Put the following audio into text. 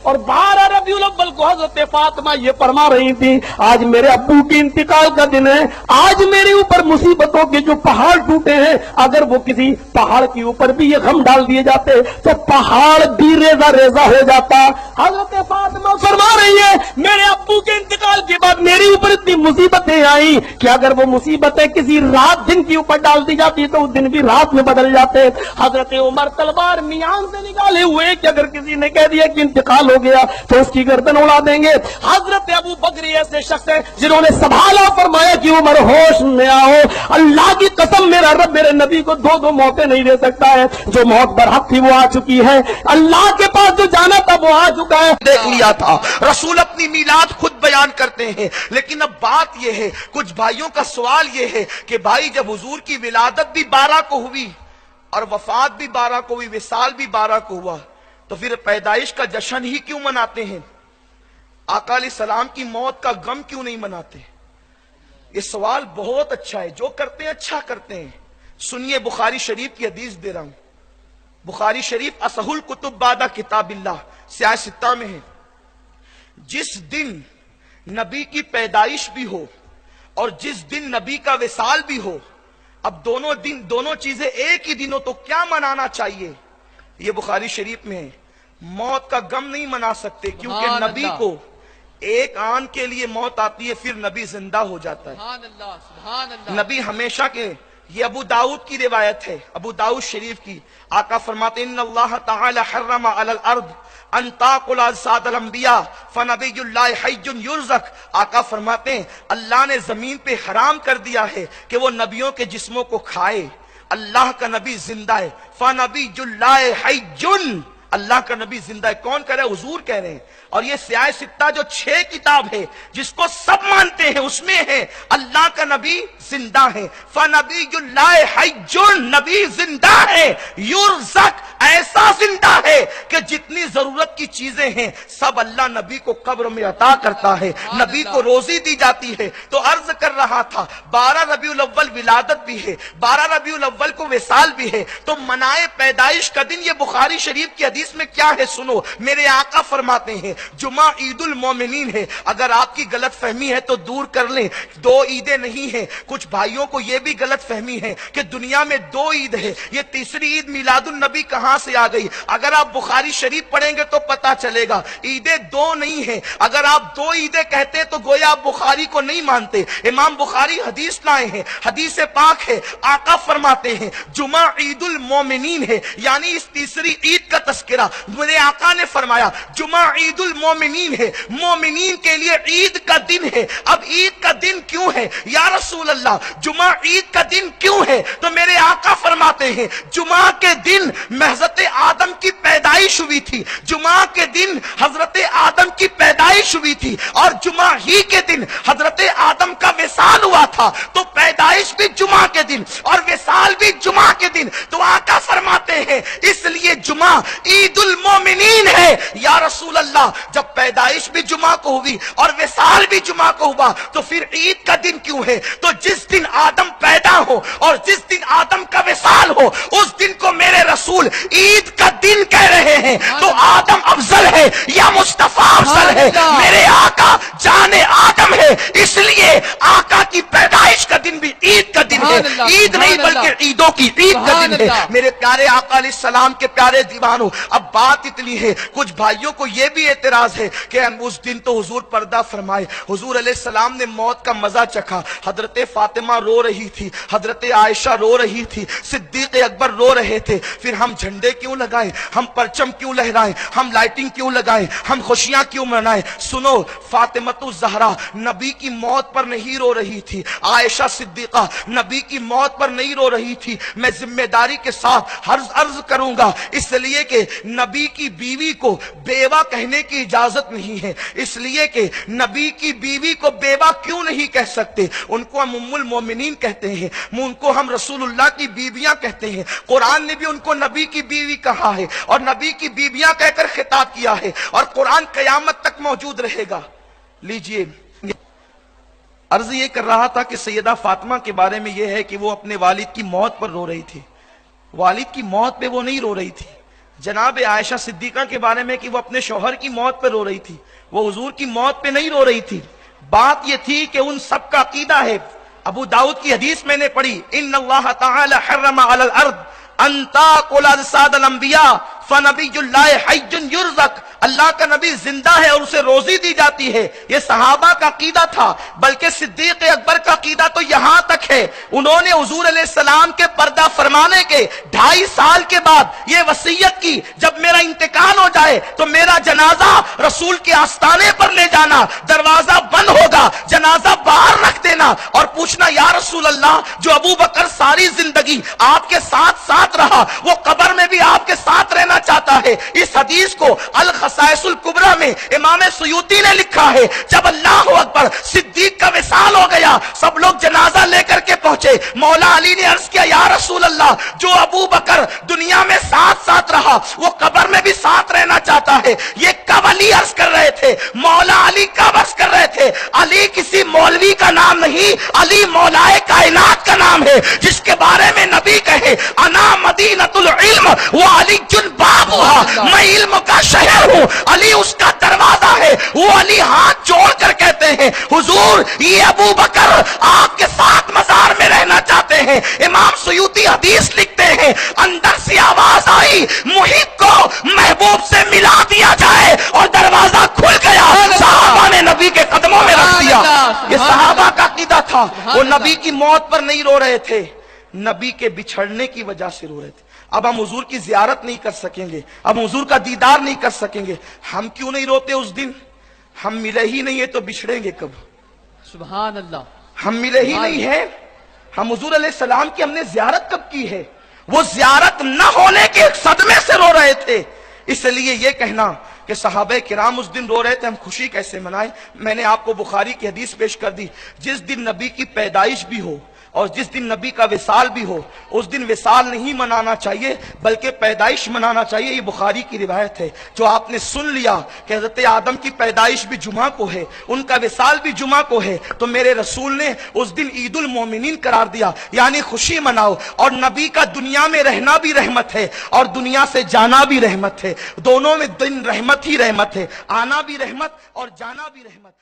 اور 12 रबीउल अव्वल को हजरत फातिमा ये फरमा रही थी, आज मेरे अब्बू के इंतकाल का दिन है, आज मेरे ऊपर मुसीबतों के जो पहाड़ टूटे हैं, अगर वो किसी पहाड़ के ऊपर भी ये गम डाल दिए जाते तो पहाड़ भी रेजा रेजा हो जाता। हजरत फातिमा फरमा रही है, मेरे अब्बू के इंतकाल के बाद मेरे ऊपर इतनी मुसीबतें आई कि अगर वो मुसीबतें किसी रात दिन के ऊपर डाल दी जाती तो उस दिन भी रात में बदल जाते। हजरत उमर तलवार मियान से निकाले हुए कि अगर किसी ने कह दिया कि इंतकाल हो गया तो उसकी गर्दन उड़ा देंगे। हजरत अबू बकर ऐसे शख्स हैं जिन्होंने सवाला फरमाया कि उमर होश में आओ, अल्लाह की कसम मेरा रब मेरे नबी को दो दो मौके नहीं दे सकता है, जो मौत बरहक थी वो आ चुकी है, अल्लाह के पास जो जाना था वो आ चुका है। देख लिया था। रसूल अपनी मीलाद खुद बयान करते हैं, लेकिन अब बात यह है, कुछ भाइयों का सवाल यह है कि भाई जब हुजूर की विलादत भी 12 को हुई और वफात भी 12 को हुई, विसाल भी 12 को हुआ, तो फिर पैदाइश का जश्न ही क्यों मनाते हैं? आका अलैहिस्सलाम की मौत का गम क्यों नहीं मनाते? ये सवाल बहुत अच्छा है। जो करते हैं अच्छा करते हैं। सुनिए, बुखारी शरीफ की हदीस दे रहा हूं। बुखारी शरीफ असहुल कुतुब बादा किताबिल्लाह सियाह सित्ता में है। जिस दिन नबी की पैदाइश भी हो और जिस दिन नबी का विसाल भी हो, अब दोनों दिन दोनों चीजें एक ही दिन हो तो क्या मनाना चाहिए? ये बुखारी शरीफ में है। मौत का गम नहीं मना सकते क्योंकि नबी को एक आन के लिए मौत आती है, फिर नबी जिंदा हो जाता है। सुभान अल्लाह। नबी हमेशा के, ये अबू दाऊद की रिवायत है, अबू दाऊद शरीफ की। आका फरमाते हैं, इन्नल्लाह तआला हर्रमा अलल अर्द अन ताकुल अजसादल अंबिया फनबियुल्लाह हय्युन युरज़क। आका फरमाते हैं, अल्लाह ने जमीन पे हराम कर दिया है कि वो नबियों के जिस्मों को खाए। अल्लाह का नबी जिंदा है। फनबियुल्लाह हय्युन, अल्लाह का नबी जिंदा है। कौन कह रहा है? हुजूर कह रहे हैं। और ये सियाह सित्ता जो 6 किताब है जिसको सब मानते हैं, उसमें है अल्लाह का नबी जिंदा है। फनबियुल्लाह हय्युन, नबी जिंदा है। युरज़क, ऐसा जिंदा है कि जितनी जरूरत की चीजें हैं सब अल्लाह नबी को कब्र में अता करता है, नबी को रोजी दी जाती है। तो अर्ज कर रहा था, 12 रबीउल अव्वल विलादत भी है, 12 रबीउल अव्वल को विसाल भी है, तो मनाए पैदाइश का दिन। ये बुखारी शरीफ की हदीस में क्या है सुनो। मेरे आका फरमाते हैं, जुमा ईदुल मोमिनीन है। अगर आपकी गलत फहमी है तो दूर कर लें, 2 ईदें नहीं है। कुछ भाइयों को यह भी गलत फहमी है कि दुनिया में 2 ईद है, ये तीसरी ईद मिलादुन नबी कहां से आ गई? अगर आप बुखारी शरीफ पढ़ेंगे तो पता चलेगा ईदें 2 नहीं है। अगर आप 2 ईदें कहते तो गोया आप बुखारी को नहीं मानते। इमाम बुखारी हदीस लाए हैं, हदीस पाक है। आका फरमाते हैं, जुमा ईदुल मोमिनीन है, यानी इस तीसरी ईद का तस्करा मेरे आका ने फरमाया। जुमा ईदुल मोमिनीन है, मोमिनीन के लिए ईद का दिन है। अब ईद का दिन क्यों है या रसूल अल्लाह? जुमा ईद का दिन क्यों है? तो मेरे आका फरमाते हैं, जुमा के दिन हजरत आदम की पैदाइश हुई थी, जुमा के दिन हजरत आदम की पैदाइश हुई थी, और जुमा ही के दिन हजरत आदम का विसाल हुआ था। तो पैदाइश भी जुमा के दिन और विसाल भी जुमा के दिन। तो आका फरमाते हैं, इसलिए जुमा ईदुल मोमिनीन है। या रसूल अल्लाह, जब पैदाइश भी जुमा को हुई और विसाल भी जुमा को हुआ तो फिर ईद का दिन क्यों है? तो जिस दिन आदम पैदा हो और जिस दिन आदम का विसाल हो, उस दिन को मेरे रसूल ईद का दिन कह रहे हैं। तो आदम अफजल है या मुस्तफा अफजल है? मेरे आका जाने आदम है, इसलिए आका की पैदाइश का दिन भी ईद का दिन है। ईद नहीं बल्कि ईदों की ईद का दिन है। मेरे प्यारे आका अलैहिस्सलाम के प्यारे दीवानों, अब बात इतनी है, कुछ भाइयों को यह भी एतराज है कि उस दिन तो हुजूर पर्दा फरमाए, हुजूर अलैहिस्सलाम ने मौत का मजा चखा। हजरत फातिमा रो रही थी, हजरत आयशा रो रही थी, सिद्दीक अकबर रो रहे थे। फिर हम झंडे क्यों लगाएं, हम परचम क्यों लहराएं, हम लाइटिंग क्यों लगाएं, हम खुशियां क्यों मनाएं? सुनो, फातिमतु ज़हरा नबी की मौत पर नहीं रो रही थी, आयशा सिद्दीका नबी की मौत पर नहीं रो रही थी। मैं जिम्मेदारी के साथ अर्ज करूंगा, इसलिए कि नबी की बीवी को बेवा कहने की इजाजत नहीं है, इसलिए कि नबी की बीवी को बेवा क्यों नहीं कह सकते? उनको हम उम्मुल मोमिनीन कहते हैं, उनको हम रसूलुल्लाह की बीवियां कहते हैं। कुरान ने भी उनको नबी की बीवी कहा है और नबी की बीवियां कहकर खिताब किया है, और कुरान कयामत तक मौजूद रहेगा। लीजिए, अर्ज ये कर रहा था कि सैयदा फातिमा के बारे में यह है कि वो अपने वालिद की मौत पर रो रही थी। वालिद की मौत पे वो नहीं रो रही थी, جناب عائشہ صدیقہ کے بارے میں کہ وہ اپنے شوہر کی موت پہ رو رہی تھی، وہ حضور کی موت پہ نہیں رو رہی تھی. بات یہ تھی کہ ان سب کا عقیدہ ہے. ابو داؤد کی حدیث میں نے پڑھی، ان اللہ تعالی حرم علی الارض ان تاکل اجساد الانبیاء فنبی اللہ حی یرزق. اللہ کا نبی زندہ ہے اور اسے روزی دی جاتی ہے. یہ صحابہ کا عقیدہ تھا، بلکہ صدیق اکبر کا عقیدہ تو یہاں تک ہے، انہوں نے حضور علیہ السلام کے پردہ فرمانے کے 2.5 سال کے بعد یہ وصیت کی، جب میرا انتقال ہو جائے تو میرا جنازہ رسول کے آستانے پر لے جانا، دروازہ بند ہوگا، جنازہ باہر رکھ دینا اور پوچھنا یا رسول اللہ جو ابو بکر ساری زندگی آپ کے ساتھ ساتھ رہا، وہ قبر میں بھی آپ کے ساتھ رہنا چاہتا ہے. اس حدیث کو الخصائص الکبریٰ میں امام سیوطی نے لکھا ہے. جب اللہ اکبر صدیق کا وصال ہو گیا، سب لوگ جنازہ لے کر کے پہنچے. مولا علی نے عرض کیا یا رسول اللہ جو ابو بکر دنیا میں ساتھ ساتھ رہا وہ قبر میں بھی ساتھ رہنا چاہتا ہے. یہ کب علی عرض کر رہے تھے؟ مولا علی کب عرض کر رہے تھے؟ علی کسی مولوی کا نام نہیں، علی مولائے کائنات کا نام ہے، جس کے بارے میں نبی کہے انا مدینۃ العلم و علی بابها، میں علم کا شہر ہوں، علی اس کا دروازہ ہے. وہ علی ہاتھ جوڑ کر کہتے ہیں حضور یہ ابو بکر آپ کے ساتھ مزار میں رہنا چاہتے ہیں. امام سیوطی حدیث لکھتے ہیں اندر سے آواز آئی محب کو محبوب سے ملا دیا جائے اور دروازہ کھل گیا. صحابہ نے نبی کے قدموں میں رکھ دیا. یہ صحابہ کا عقیدہ تھا. وہ نبی کی موت پر نہیں رو رہے تھے، نبی کے بچھڑنے کی وجہ سے رو رہے تھے. اب ہم حضور کی زیارت نہیں کر سکیں گے، اب حضور کا دیدار نہیں کر سکیں گے. ہم کیوں نہیں روتے اس دن؟ ہم ملے ہی نہیں ہے تو بچھڑیں گے کب؟ سبحان اللہ. ہم ملے ہی نہیں ہے. ہم حضور علیہ السلام کی ہم نے زیارت کب کی ہے؟ وہ زیارت نہ ہونے کے صدمے سے رو رہے تھے. اس لیے یہ کہنا کہ صحابہ کرام اس دن رو رہے تھے، ہم خوشی کیسے منائیں؟ میں نے آپ کو بخاری کی حدیث پیش کر دی. جس دن نبی کی پیدائش بھی ہو اور جس دن نبی کا وصال بھی ہو، اس دن وصال نہیں منانا چاہیے بلکہ پیدائش منانا چاہیے. یہ بخاری کی روایت ہے. جو آپ نے سن لیا کہ حضرت آدم کی پیدائش بھی جمعہ کو ہے، ان کا وصال بھی جمعہ کو ہے، تو میرے رسول نے اس دن عید المومنین قرار دیا، یعنی خوشی مناؤ. اور نبی کا دنیا میں رہنا بھی رحمت ہے اور دنیا سے جانا بھی رحمت ہے. دونوں میں دن رحمت ہی رحمت ہے، آنا بھی رحمت اور جانا بھی رحمت.